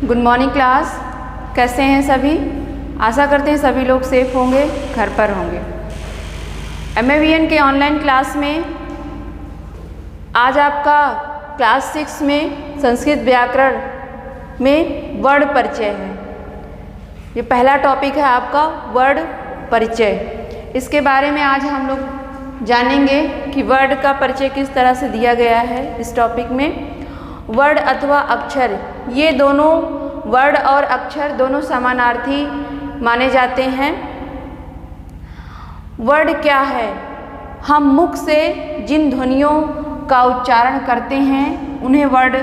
Good morning class. कैसे हैं सभी? आशा करते हैं सभी लोग सेफ होंगे, घर पर होंगे। MAVN के ऑनलाइन क्लास में आज आपका क्लास 6 में संस्कृत व्याकरण में वर्ण परिचय है। ये पहला टॉपिक है आपका वर्ण परिचय। इसके बारे में आज हम लोग जानेंगे कि वर्ण का परिचय किस तरह से दिया गया है। इस टॉपिक में वर्ण अथवा अक्षर, ये दोनों वर्ण और अक्षर दोनों समानार्थी माने जाते हैं। वर्ण क्या है? हम मुख से जिन ध्वनियों का उच्चारण करते हैं उन्हें वर्ण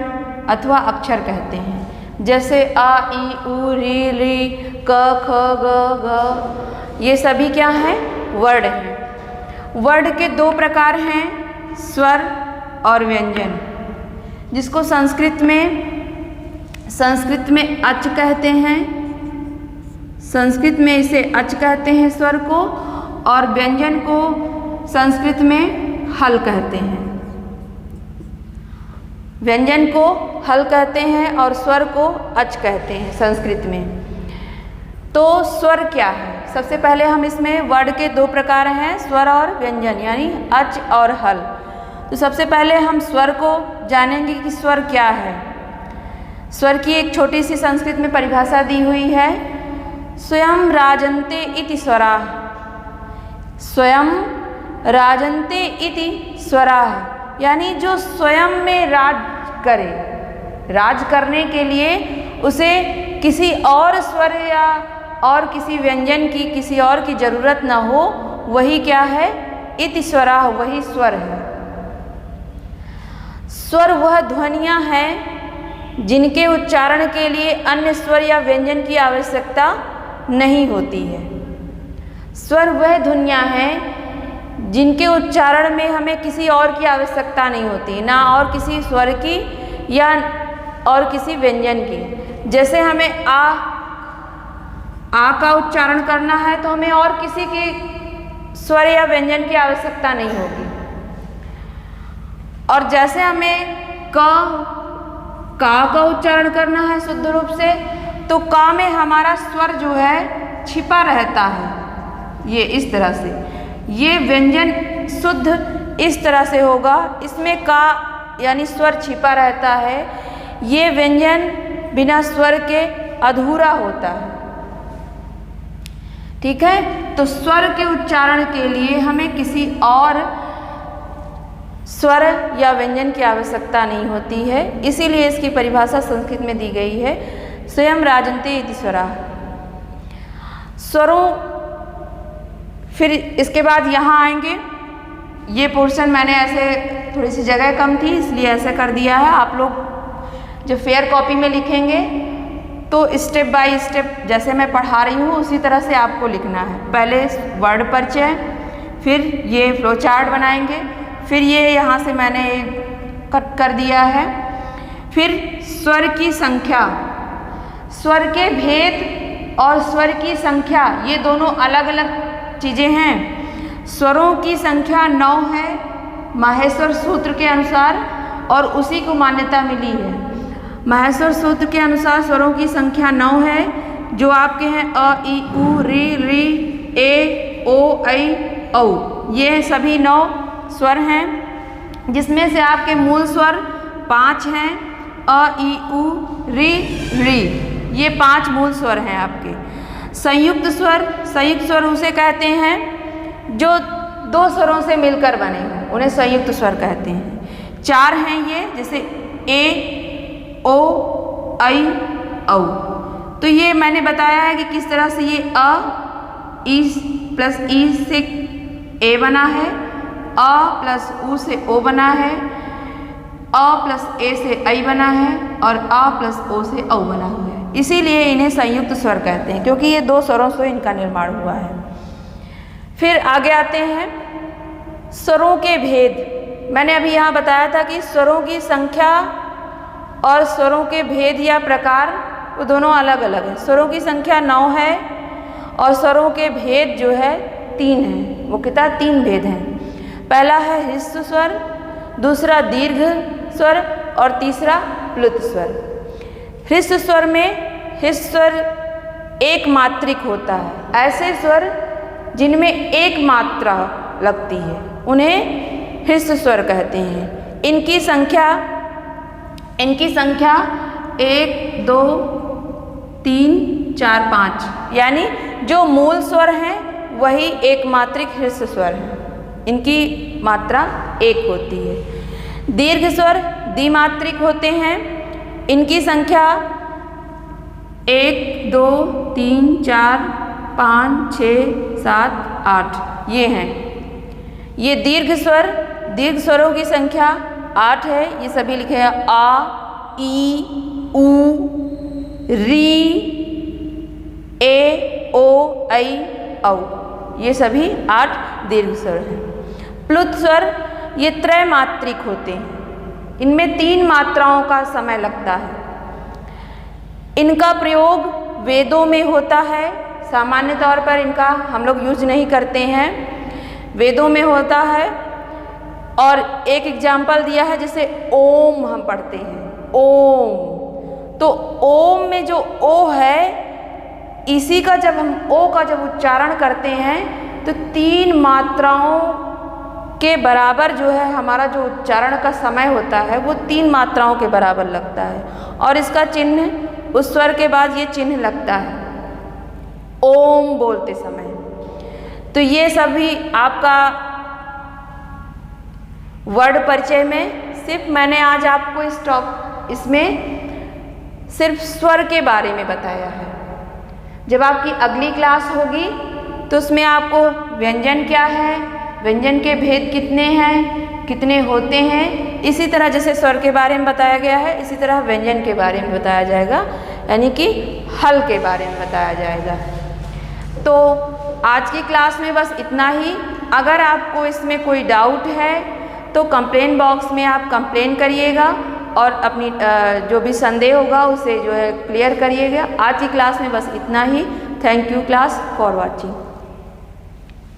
अथवा अक्षर कहते हैं। जैसे अ, ई, उ, री, री, क, ख, ग, घ, ये सभी क्या हैं? वर्ण हैं। वर्ण के दो प्रकार हैं, स्वर और व्यंजन, जिसको संस्कृत में अच कहते हैं। संस्कृत में इसे अच कहते हैं स्वर को, और व्यंजन को संस्कृत में हल कहते हैं। व्यंजन को हल कहते हैं और स्वर को अच कहते हैं संस्कृत में। तो स्वर क्या है? सबसे पहले हम इसमें वर्ण के दो प्रकार हैं, स्वर और व्यंजन, यानी अच और हल। तो सबसे पहले हम स्वर को जानेंगे कि स्वर क्या है। स्वर की एक छोटी सी संस्कृत में परिभाषा दी हुई है, स्वयं राजन्ते इति स्वराः। स्वयं राजन्ते इति स्वराः, यानी जो स्वयं में राज करे, राज करने के लिए उसे किसी और स्वर या और किसी व्यंजन की, किसी और की जरूरत ना हो, वही क्या है? इति स्वराः, वही स्वर है। स्वर वह ध्वनियाँ हैं जिनके उच्चारण के लिए अन्य स्वर या व्यंजन की आवश्यकता नहीं होती है। स्वर वह ध्वनियाँ हैं जिनके उच्चारण में हमें किसी और की आवश्यकता नहीं होती, ना और किसी स्वर की या और किसी व्यंजन की। जैसे हमें आ का उच्चारण करना है तो हमें और किसी की स्वर या व्यंजन की आवश्यकता नहीं होगी। और जैसे हमें का उच्चारण करना है शुद्ध रूप से, तो का में हमारा स्वर जो है छिपा रहता है। ये इस तरह से, ये व्यंजन शुद्ध इस तरह से होगा, इसमें का यानी स्वर छिपा रहता है। ये व्यंजन बिना स्वर के अधूरा होता है। ठीक है, तो स्वर के उच्चारण के लिए हमें किसी और स्वर या व्यंजन की आवश्यकता नहीं होती है। इसीलिए इसकी परिभाषा संस्कृत में दी गई है, स्वयं राजन्ते इति स्वराः। स्वरों, फिर इसके बाद यहाँ आएंगे। ये पोर्शन मैंने ऐसे, थोड़ी सी जगह कम थी इसलिए ऐसे कर दिया है। आप लोग जब फेयर कॉपी में लिखेंगे तो स्टेप बाय स्टेप जैसे मैं पढ़ा रही हूँ उसी तरह से आपको लिखना है। पहले वर्ण परिचय, फिर ये फ्लो चार्ट बनाएंगे, फिर ये यहाँ से मैंने कट कर दिया है। फिर स्वर की संख्या, स्वर के भेद और स्वर की संख्या, ये दोनों अलग अलग चीज़ें हैं। स्वरों की संख्या 9 है माहेश्वर सूत्र के अनुसार, और उसी को मान्यता मिली है। माहेश्वर सूत्र के अनुसार स्वरों की संख्या 9 है, जो आपके हैं अ, ई, उ, री, री, ए, ओ, ऐ, औ। ये सभी 9 स्वर हैं, जिसमें से आपके मूल स्वर 5 हैं, अ, ई, उ, री, री, ये 5 मूल स्वर हैं आपके। संयुक्त स्वर उसे कहते हैं जो 2 स्वरों से मिलकर बने हैं, उन्हें संयुक्त स्वर कहते हैं। 4 हैं ये, जैसे ए, ओ, ऐ, औ। तो ये मैंने बताया है कि किस तरह से ये अ, ई प्लस ई से ए बना है, अ प्लस उ से ओ बना है, अ प्लस ए से ऐ बना है, और अ प्लस ओ से औ बना हुआ है। इसीलिए इन्हें संयुक्त स्वर कहते हैं, क्योंकि ये 2 स्वरों से इनका निर्माण हुआ है। फिर आगे आते हैं स्वरों के भेद। मैंने अभी यहाँ बताया था कि स्वरों की संख्या और स्वरों के भेद या प्रकार वो दोनों अलग अलग हैं। स्वरों की संख्या 9 है और स्वरों के भेद जो है 3 हैं। वो कितना? 3 भेद हैं। पहला है ह्रस्व स्वर, दूसरा दीर्घ स्वर और तीसरा प्लुत स्वर। ह्रस्व स्वर में ह्रस्व स्वर एक मात्रिक होता है। ऐसे स्वर जिनमें एक मात्रा लगती है उन्हें ह्रस्व स्वर कहते हैं। इनकी संख्या 1 2 3 4 5 यानी जो मूल स्वर हैं वही एक मात्रिक ह्रस्व स्वर हैं। इनकी मात्रा एक होती है। दीर्घ स्वर द्विमात्रिक होते हैं। इनकी संख्या 1 2 3 4 5 6 7 8 ये हैं। ये दीर्घ स्वरों की संख्या 8 है। ये सभी लिखे हैं आ, ई, उ, री, ए, ओ, ऐ, औ। ये सभी 8 दीर्घ स्वर हैं। प्लुत स्वर ये त्रैमात्रिक होते हैं। इनमें 3 मात्राओं का समय लगता है। इनका प्रयोग वेदों में होता है। सामान्य तौर पर इनका हम लोग यूज नहीं करते हैं, वेदों में होता है। और एक एग्जाम्पल दिया है जैसे ओम हम पढ़ते हैं, ओम। तो ओम में जो ओ है, इसी का जब हम ओ का जब उच्चारण करते हैं तो 3 मात्राओं के बराबर जो है हमारा जो उच्चारण का समय होता है वो 3 मात्राओं के बराबर लगता है। और इसका चिन्ह उस स्वर के बाद ये चिन्ह लगता है ओम बोलते समय। तो ये सभी आपका वर्ड परिचय में सिर्फ मैंने आज आपको इसमें सिर्फ स्वर के बारे में बताया है। जब आपकी अगली क्लास होगी तो उसमें आपको व्यंजन क्या है, व्यंजन के भेद कितने हैं, कितने होते हैं, इसी तरह जैसे स्वर के बारे में बताया गया है इसी तरह व्यंजन के बारे में बताया जाएगा, यानी कि हल के बारे में बताया जाएगा। तो आज की क्लास में बस इतना ही। अगर आपको इसमें कोई डाउट है तो कंप्लेन बॉक्स में आप कंप्लेन करिएगा और अपनी जो भी संदेह होगा उसे जो है क्लियर करिएगा। आज की क्लास में बस इतना ही। Thank you class for watching.